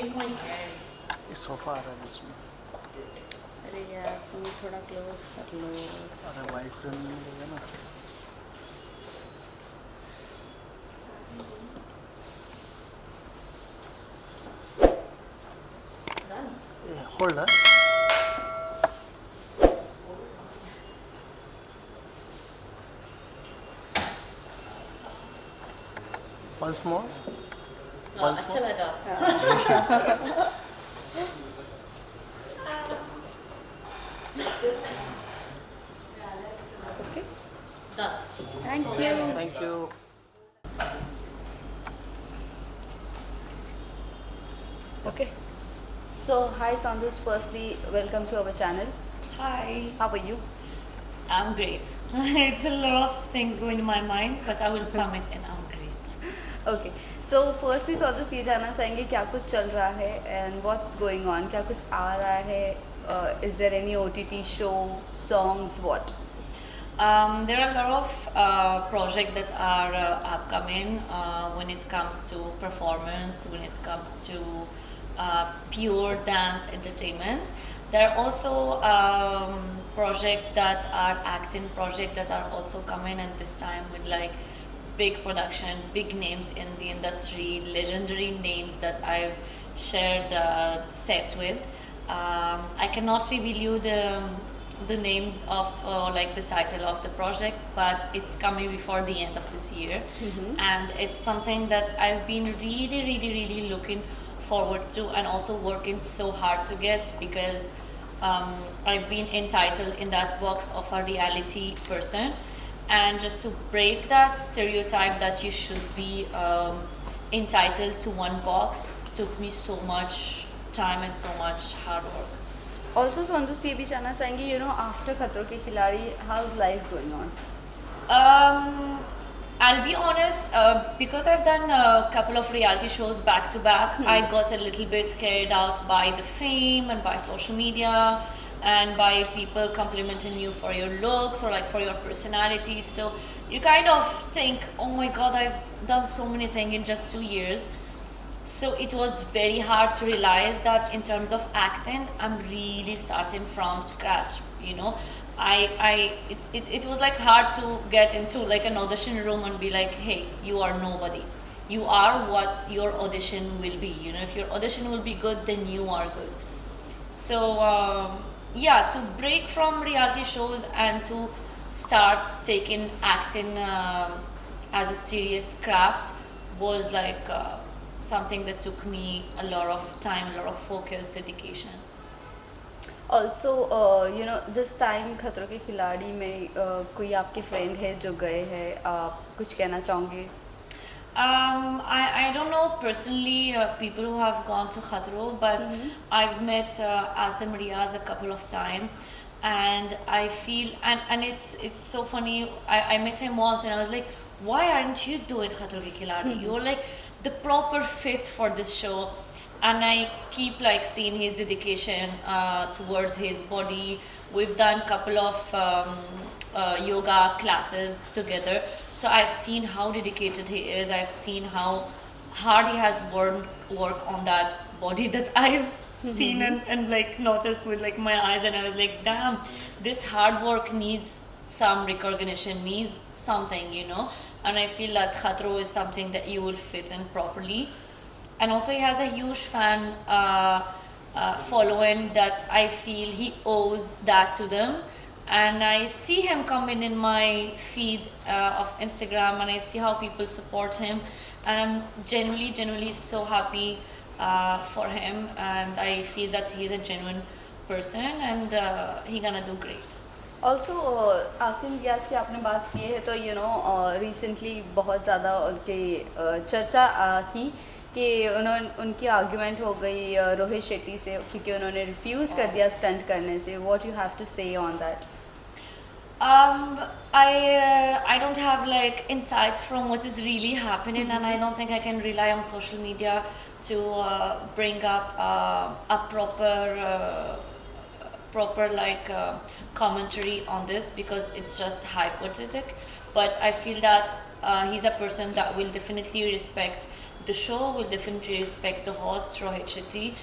pinpoint hairs. ये sofa आ रहा है बीच में. That's perfect. अरे यार तुम थोड़ा क्लोज कर लो. अरे वाइट फ्रेम नहीं लगेगा ना. Done. ये होल्ड है. Once more. Once अच्छा more. लगा. Okay. Done. Thank you. Thank you. Okay. So hi Soundous, firstly welcome to our channel. Hi, How are you? I'm great. It's a lot of things going in my mind, but I will sum it in I'm great. Okay. So firstly Soundous ये जानना चाहेंगे क्या कुछ चल रहा है and what's going on? क्या कुछ आ रहा है? Is there any OTT show, songs, what? There are a lot of projects that are upcoming when it comes to performance, when it comes to pure dance entertainment. There are also projects that are acting projects that are also coming, and this time with like big production, big names in the industry, legendary names that I've shared set with. I cannot reveal you the names of like the title of the project, but it's coming before the end of this year. And it's something that I've been really looking forward to, and also working so hard to get, because I've been entitled in that box of a reality person, and just to break that stereotype that you should be entitled to one box took me so much time and so much hard work. Also Soundous ये भी जानना चाहेंगे, you know, after खतरों के खिलाड़ी, how's life going on? I'll be honest, because I've done a couple of reality shows back to back, I got a little bit carried out by the fame and by social media and by people complimenting you for your looks or like for your personality. So you kind of think, oh my god, I've done so many things in just 2 years. So it was very hard to realize that in terms of acting, I'm really starting from scratch, you know. It was like hard to get into like an audition room and be like, hey, you are nobody. You are what your audition will be, you know. If your audition will be good, then you are good. So yeah, to break from reality shows and to start taking acting as a serious craft was like something that took me a lot of time, a lot of focus, dedication. Also, you know, this time खतरों के खिलाड़ी में कोई आपके friend है जो गए हैं, आप कुछ कहना चाहोगे? I don't know personally people who have gone to Khatron, but I've met Asim Riaz a couple of times, and I feel and it's so funny. I met him once and I was like, why aren't you doing Khatron ke Khiladi? You're like the proper fit for this show. And I keep like seeing his dedication towards his body. We've done a couple of yoga classes together, so I've seen how dedicated he is. I've seen how hard he has work on that body that I've seen and like noticed with like my eyes, and I was like, damn, this hard work needs some recognition, needs something, you know. And I feel that Khatro is something that you will fit in properly. And also he has a huge fan following that I feel he owes that to them. And I see him coming in my feed of Instagram, and I see how people support him, and I'm genuinely so happy for him, and I feel that he's a genuine person, and he's gonna do great. Also, Asim रियाज की आपने बात की है, तो you know recently बहुत ज़्यादा उनके चर्चा थी कि उनकी आर्ग्यूमेंट हो गई रोहित शेट्टी से, क्योंकि उन्होंने रिफ्यूज़ कर दिया स्टंट करने से. What you have to say on that? I don't have like insights from what is really happening, and I don't think I can rely on social media to bring up a proper like commentary on this, because it's just hypothetical. But I feel that he's a person that will definitely respect the show will definitely respect the host Rohit Shetty,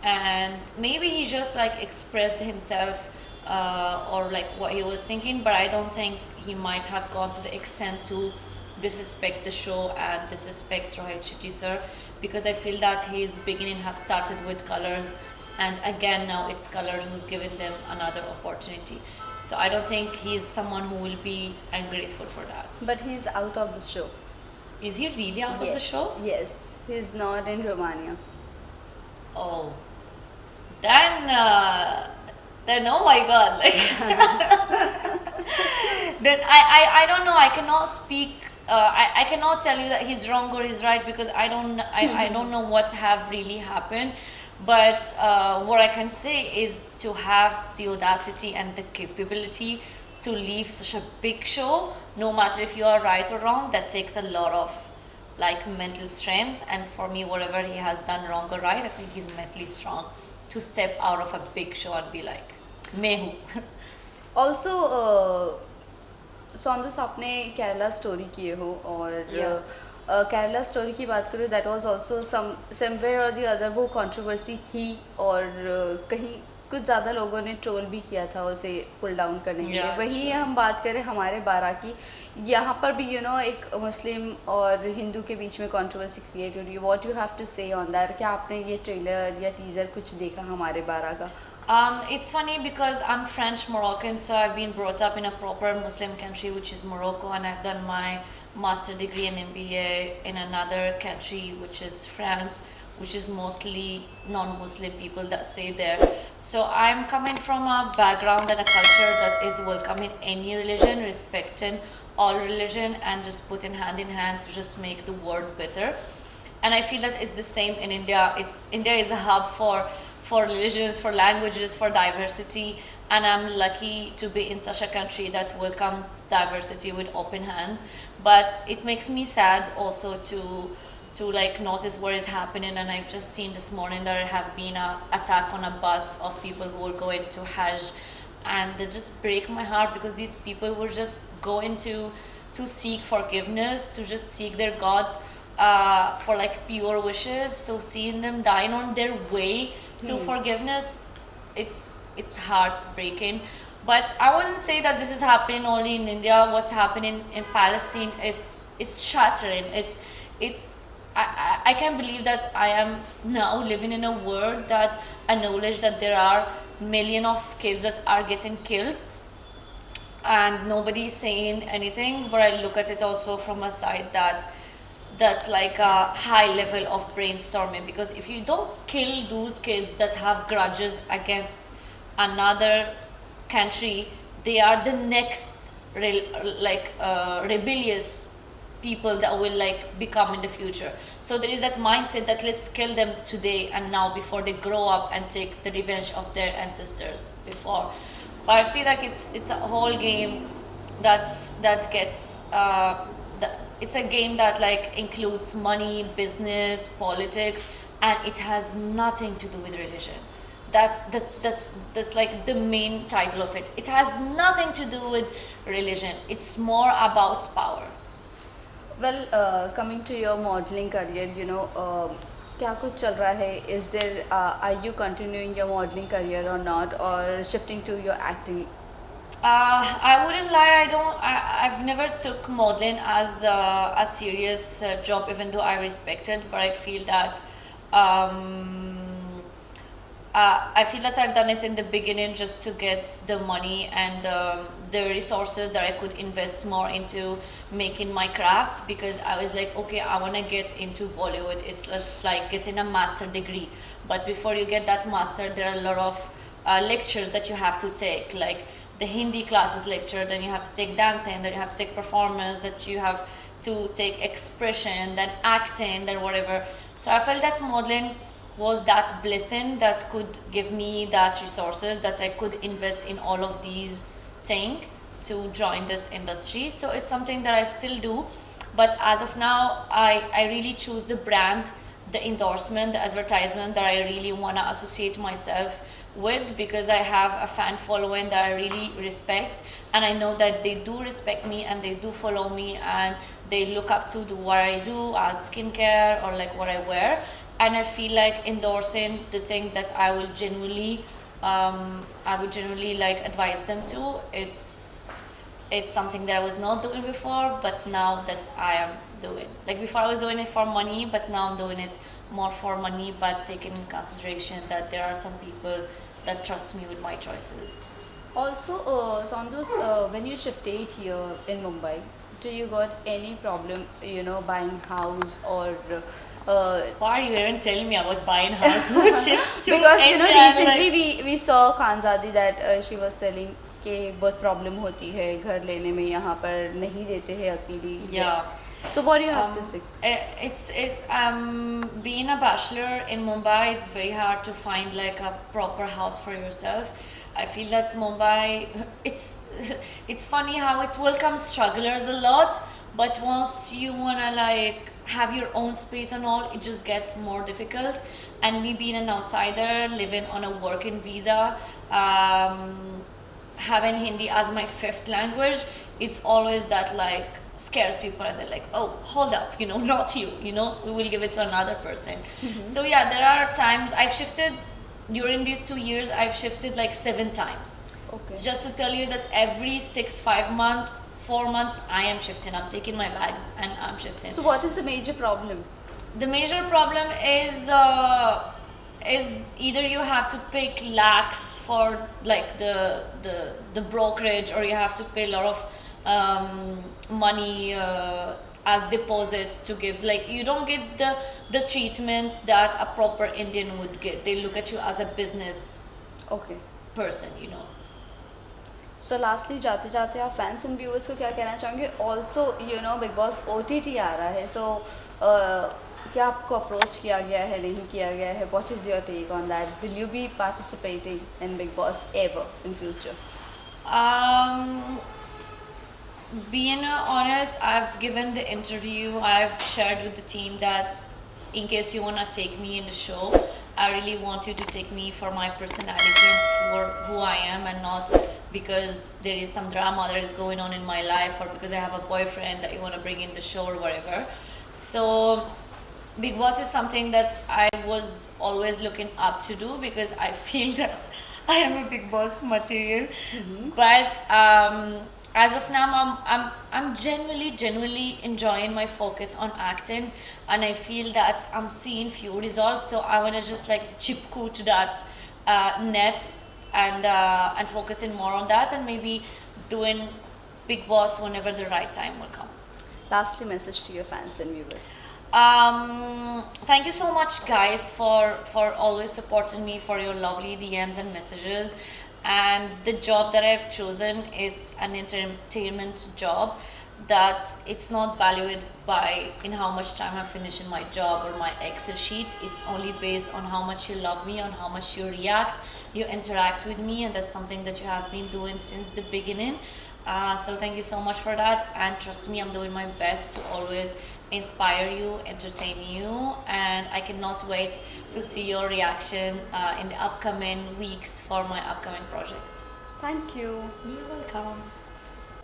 and maybe he just like expressed himself or like what he was thinking, but I don't think he might have gone to the extent to disrespect the show and disrespect Rohit Shetty sir, because I feel that his beginning have started with Colors, and again now it's Colors who's given them another opportunity. So I don't think he's someone who will be ungrateful for that. But he's out of the show. Is he really out of the show? Yes, he's not in Romania. Oh, then oh my god, like then I don't know. I cannot speak. I cannot tell you that he's wrong or he's right, because I don't know what have really happened. But what I can say is to have the audacity and the capability to leave such a big show, no matter if you are right or wrong, that takes a lot of like mental strength. And for me, whatever he has done wrong or right, I think he's mentally strong to step out of a big show and be like, मैं हूँ. Also, Soundous आपने Kerala story किए हो, और Kerala story की बात करूँ, that was also somewhere और द अदर वो कंट्रोवर्सी थी, और कहीं कुछ ज़्यादा लोगों ने ट्रोल भी किया था उसे पुल डाउन करने के लिए. वहीं हम बात करें हमारे बारा की, यहाँ पर भी एक मुस्लिम और हिंदू के बीच में कंट्रोवर्सी क्रिएट हो रही है. व्हाट यू हैव टू से ऑन दैट? क्या आपने ये ट्रेलर या टीज़र कुछ देखा हमारे बारा का? It's funny because I'm French Moroccan, so I've been brought up in a proper Muslim country, which is Morocco, and I've done my master degree and MBA in another country, which is France, which is mostly non-Muslim people that stay there. So I'm coming from a background and a culture that is welcoming any religion, respecting all religion, and just putting hand in hand to just make the world better. And I feel that it's the same in India. India is a hub for religions, for languages, for diversity, and I'm lucky to be in such a country that welcomes diversity with open hands. But it makes me sad also to like notice what is happening, and I've just seen this morning there have been an attack on a bus of people who were going to Hajj, and they just break my heart, because these people were just going to seek forgiveness, to just seek their God for like pure wishes. So seeing them dying on their way to forgiveness, it's heartbreaking. But I wouldn't say that this is happening only in India. What's happening in Palestine, it's shattering. I can't believe that I am now living in a world that acknowledge that there are millions of kids that are getting killed and nobody is saying anything. But I look at it also from a side that's like a high level of brainstorming, because if you don't kill those kids that have grudges against another country, they are the next rebellious people that will like become in the future. So there is that mindset that let's kill them today and now before they grow up and take the revenge of their ancestors before. But I feel like it's a whole game that gets it's a game that like includes money, business, politics, and it has nothing to do with religion. That's like the main title of it. It has nothing to do with religion. It's more about power. Well, coming to your modeling career, क्या कुछ चल रहा है? Is there are you continuing your modeling career or not, or shifting to your acting? I wouldn't lie. I've never took modeling as a serious job, even though I respect it. But I feel that I've done it in the beginning just to get the money and the resources that I could invest more into making my crafts, because I was like, okay, I want to get into Bollywood. It's just like getting a master degree. But before you get that master, there are a lot of lectures that you have to take, like the Hindi classes lecture, then you have to take dancing, then you have to take performance, that you have to take expression, then acting, then whatever. So I felt that modeling was that blessing that could give me that resources that I could invest in all of these things to join this industry. So it's something that I still do, but as of now I really choose the brand, the endorsement, the advertisement that I really want to associate myself with, because I have a fan following that I really respect, and I know that they do respect me and they do follow me and they look up to what I do as skincare or like what I wear, and I feel like endorsing the thing that I would genuinely like advise them to. It's something that I was not doing before, but now that I am doing. Like before I was doing it for money, but now I'm doing it more for money, but taking in consideration that there are some people that trust me with my choices. Also, Soundous, when you shifted here in Mumbai, do you got any problem, buying house or Why are you even telling me about buying house? Who shifts to because India? recently we saw Khanzadi that she was telling कि बहुत problem होती है घर लेने में, यहाँ पर नहीं देते हैं अकेली. Yeah. So what do you have to say? It's being a bachelor in Mumbai, it's very hard to find like a proper house for yourself. I feel that Mumbai, it's funny how it welcomes strugglers a lot, but once you wanna like have your own space and all, it just gets more difficult. And me being an outsider, living on a working visa, having Hindi as my 5th language, it's always that like scares people, and they're like, oh, hold up, not you, we will give it to another person. So yeah, there are times I've shifted during these 2 years. I've shifted like 7 times. Okay. Just to tell you that every 5 months, 4 months, I am shifting. I'm taking my bags and I'm shifting. So what is the major problem? The major problem is either you have to pay lakhs for like the brokerage, or you have to pay a lot of money as deposits to give. Like you don't get the treatment that a proper Indian would get. They look at you as a business Okay. person, So lastly, जाते जाते आप fans and viewers को क्या कहना चाहोंगे? Also, Big Boss OTT आ रहा है, so क्या आपको approach किया गया है, नहीं किया गया है? What is your take on that? Will you be participating in Big Boss ever in future? Being honest, I've given the interview, I've shared with the team that in case you want to take me in the show, I really want you to take me for my personality and for who I am, and not because there is some drama that is going on in my life, or because I have a boyfriend that you want to bring in the show or whatever. So Big Boss is something that I was always looking up to do, because I feel that I am a Big Boss material. But as of now, I'm genuinely enjoying my focus on acting, and I feel that I'm seeing few results. So I want to just like chipku to that net and focusing more on that, and maybe doing Big Boss whenever the right time will come. Lastly, message to your fans and viewers. Thank you so much, guys, for always supporting me, for your lovely DMs and messages. And the job that I've chosen, it's an entertainment job, that it's not valued by in how much time I finish in my job or my Excel sheet. It's only based on how much you love me, on how much you react, you interact with me, and that's something that you have been doing since the beginning. So thank you so much for that, and trust me, I'm doing my best to always inspire you, entertain you, and I cannot wait to see your reaction in the upcoming weeks for my upcoming projects. Thank you. You're welcome.